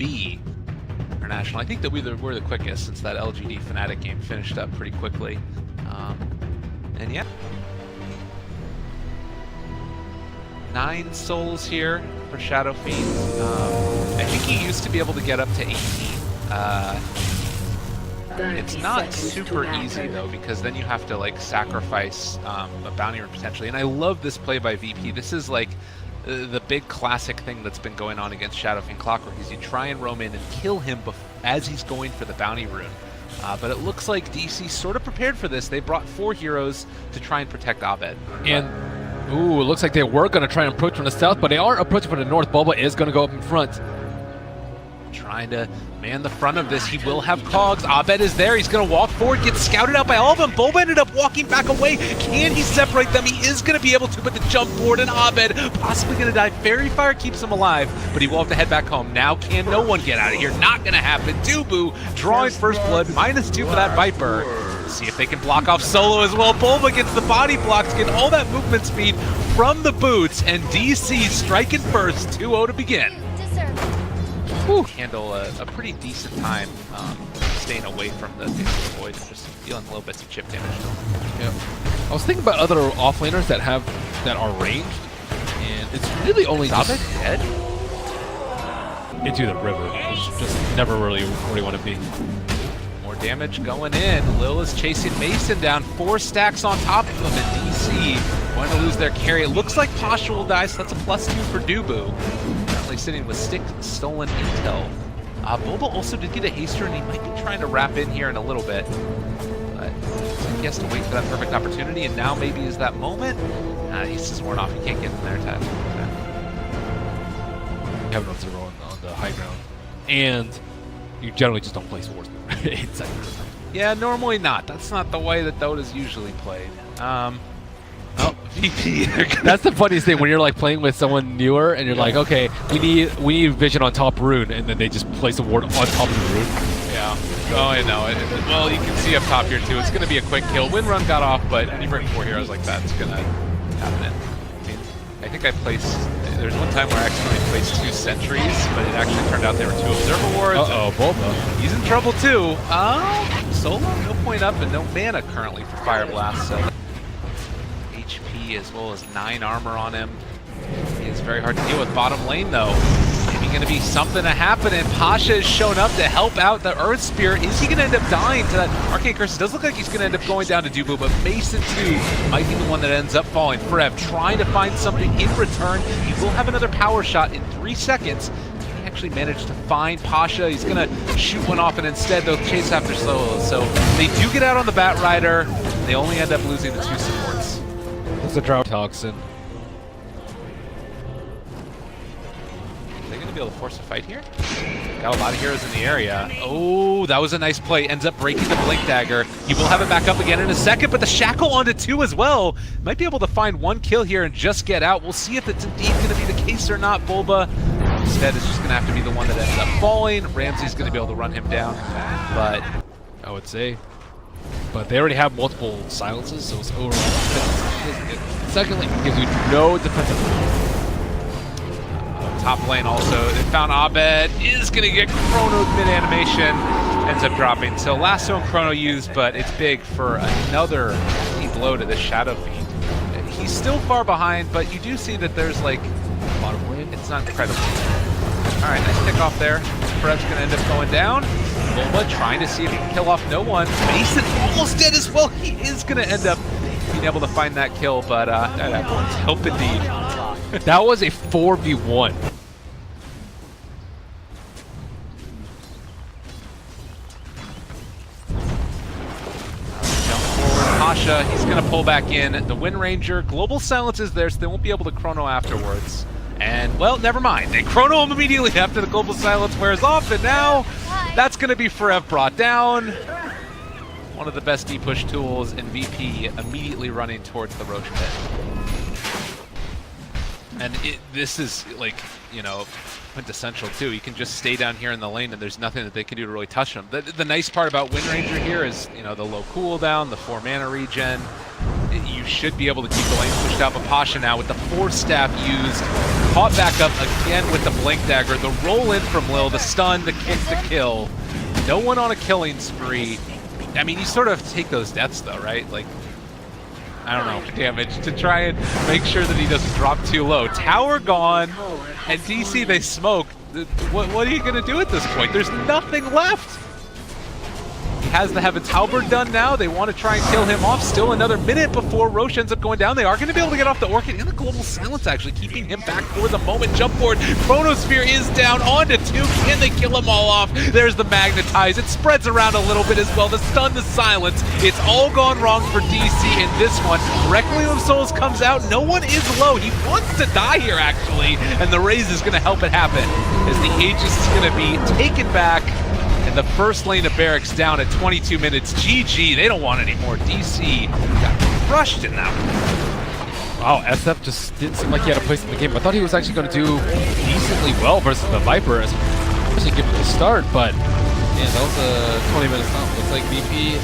B International. I think that we're the quickest since that LGD Fnatic game finished up pretty quickly. And yeah. 9 souls here for Shadow Fiend. I think he used to be able to get up to 18. It's not super easy though, because then you have to like sacrifice a bounty rune potentially. And I love this play by VP. This is like the big classic thing that's been going on against Shadow Fiend Clockwork, is you try and roam in and kill him as he's going for the bounty rune. But it looks like DC sort of prepared for this. They brought 4 heroes to try and protect Abed. And ooh, it looks like they were going to try and approach from the south, but they are approaching from the north. Bulba is going to go up in front. Trying to man the front of this. He will have cogs. Abed is there. He's going to walk forward, gets scouted out by all of them. Bulba ended up walking back away. Can he separate them? He is going to be able to, but the jump forward, and Abed possibly going to die. Fairy Fire keeps him alive, but he will have to head back home. Now can no one get out of here? Not going to happen. Dubu drawing first blood. -2 for that Viper. See if they can block off Solo as well. Bulba gets the body blocks, get all that movement speed from the boots, and DC striking first. 2-0 to begin. Whew. Handle a pretty decent time staying away from the void, just dealing little bits of chip damage to them. Yeah. I was thinking about other offlaners that are ranged, and it's really only Abed dead? Into the river, which just never really where you want to be. More damage going in. Lil is chasing Mason down, 4 stacks on top of him, and DC going to lose their carry. It looks like Pasha will die, so that's a +2 for Dubu. Sitting with stolen intel. Bulba also did get a haster, and he might be trying to wrap in here in a little bit. But he has to wait for that perfect opportunity, and now maybe is that moment. He's just worn off. He can't get in there in time. You have enough 0 on the high ground, and you generally just don't play swordsman. Yeah, normally not. That's not the way that Dota's usually played. Oh, VP. That's the funniest thing when you're like playing with someone newer and you're like, okay, we need vision on top rune, and then they just place a ward on top of the rune. Yeah. Oh, I know. Well, you can see up top here too. It's going to be a quick kill. Wind run got off, but when you bring 4 heroes like that, it's going to happen. I mean, I think I placed. There's one time where I accidentally placed 2 sentries, but it actually turned out they were 2 observer wards. Uh-oh, Bulba. He's in trouble too. Solo, no point up and no mana currently for Fire Blast. So. HP as well as 9 armor on him. He is very hard to deal with. Bottom lane though, maybe going to be something to happen, and Pasha has shown up to help out the Earth Spear. Is he going to end up dying to that Arcane Curse? It does look like he's going to end up going down to Dubu, but Mason too might be the one that ends up falling. Frev trying to find something in return. He will have another power shot in 3 seconds. He actually managed to find Pasha. He's going to shoot one off, and instead they'll chase after Solo. So they do get out on the Bat Rider. They only end up losing the 2 supports. It's a drought toxin. Are they going to be able to force a fight here? Got a lot of heroes in the area. Oh, that was a nice play. Ends up breaking the Blink Dagger. He will have it back up again in a second, but the Shackle onto 2 as well. Might be able to find 1 kill here and just get out. We'll see if it's indeed going to be the case or not. Bulba instead is just going to have to be the one that ends up falling. Ramsey's going to be able to run him down, but I would say. But they already have multiple silences, so it's over. Secondly, gives you no defensive. Top lane also, they found Abed, is going to get chronoed mid-animation, ends up dropping. So Lasso and Chrono used, but it's big for another key blow to the Shadow Fiend. He's still far behind, but you do see that there's like, bottom lane, it's not incredible. All right, nice pick off there. Frev's going to end up going down. Bulba trying to see if he can kill off no one. Mason almost dead as well. He is going to end up being able to find that kill, but that one's help indeed. That was a 4v1. Jump forward, Pasha, he's going to pull back in. The Wind Ranger, Global Silence is there, so they won't be able to chrono afterwards. And, well, never mind. They chrono him immediately after the Global Silence wears off, and now that's going to be Frev brought down. One of the best D-push tools, and VP immediately running towards the Roach pit. And this is, like, you know, quintessential, too. You can just stay down here in the lane, and there's nothing that they can do to really touch him. The nice part about Wind Ranger here is, you know, the low cooldown, the 4 mana regen. You you should be able to keep the lane pushed out. But Pasha now with the Force Staff used, caught back up again with the Blink Dagger, the roll in from Lil, the stun, the kick, the kill. No one on a killing spree. I mean, you sort of take those deaths though, right? Like, I don't know, damage to try and make sure that he doesn't drop too low. Tower gone, and DC, they smoke. What are you going to do at this point? There's nothing left. He has the Heaven's Halberd done now. They want to try and kill him off. Still another minute before Roche ends up going down. They are going to be able to get off the Orchid and the Global Silence, actually, keeping him back for the moment. Jump forward. Chronosphere is down onto 2. Can they kill them all off? There's the Magnetize. It spreads around a little bit as well. The stun, the silence. It's all gone wrong for DC in this one. Requiem of Souls comes out. No one is low. He wants to die here, actually, and the Raze is going to help it happen as the Aegis is going to be taken back. And the first lane of Barracks down at 22 minutes. GG, they don't want any more. DC got crushed in that one. Wow, SF just didn't seem like he had a place in the game. I thought he was actually going to do decently well versus the Viper, especially given the start, but yeah, that was a 20-minute stop. Looks like VP is